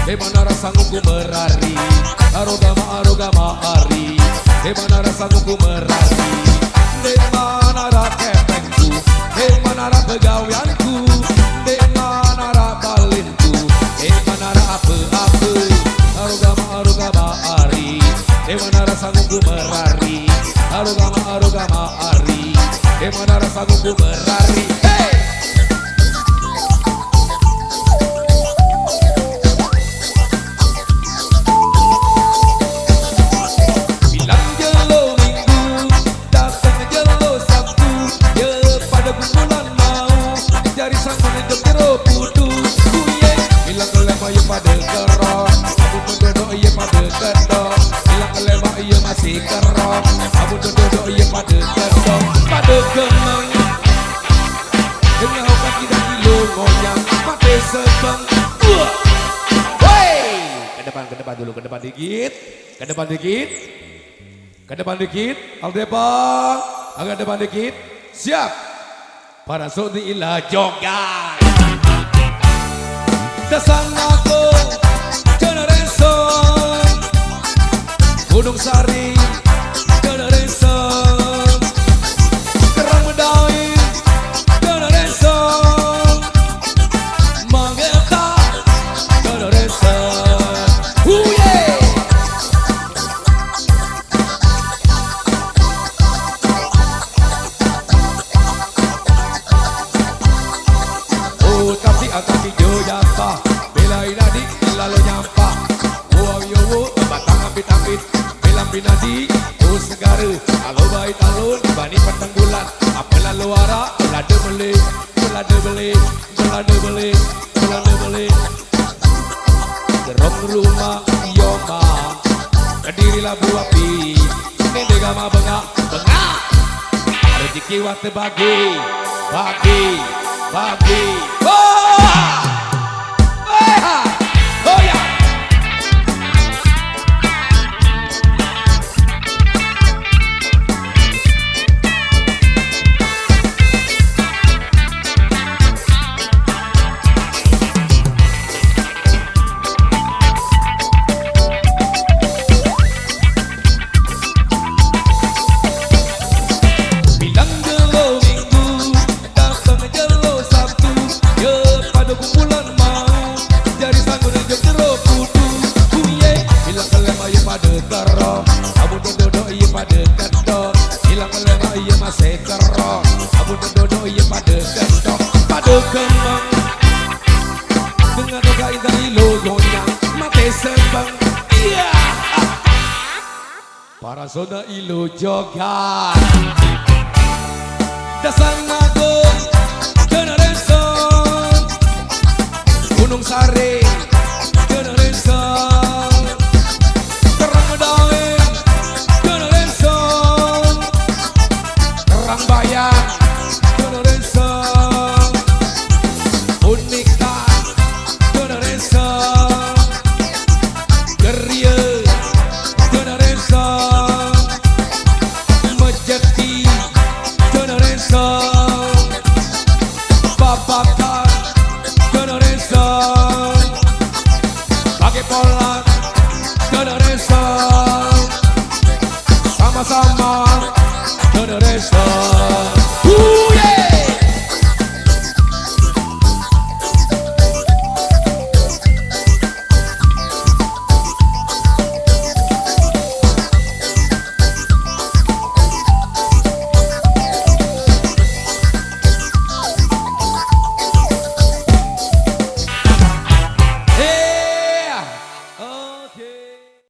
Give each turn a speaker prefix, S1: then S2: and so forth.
S1: Bagaimana rasaku ku merari, arogama ari. Bagaimana rasaku ku merari, bagaimana rakepengku, bagaimana pegawaianku, bagaimana balinku, bagaimana apa-apa. Arogama ari. Bagaimana rasaku ku merari, arogama ari. Bagaimana rasaku ku merari. Pada kerok, abu dodok iya pada kedok. Hilang kelebak iya masih kerok, abu dodok iya pada kedok. Pada gemeng, dengan hokat tidak kilo goyang, pada sebang. Wey, ke depan dulu, ke depan dikit, al depan, agak depan dikit, siap. Para sodi ilah jogan. Dasar aku generation Gunung Sari generation Kerang Medai generation Manggeta generation Oh tapi akan Joyata belain adik lalu nyampa wow yo batang ambit belam binadi terus negara kalau baik alun bani petang bulan apa lalu ara belada beli gerong rumah yoma kediri labu api ini gama bengak rezeki waktu bagi oh ya. Bilang gelo minggu, datang gelo Sabtu, ya pada kumpulan mau jadi sanggup dan jam jeruk kudu kuye. Bilang kelema ya pada kerok, abu dodok iya pada kedok. Bilang kelema iya masih kerok, abu dodok iya pada kedok. Pada kembang dengan doga indah logonya mati sembang iya. Para soda ilo jogan dasar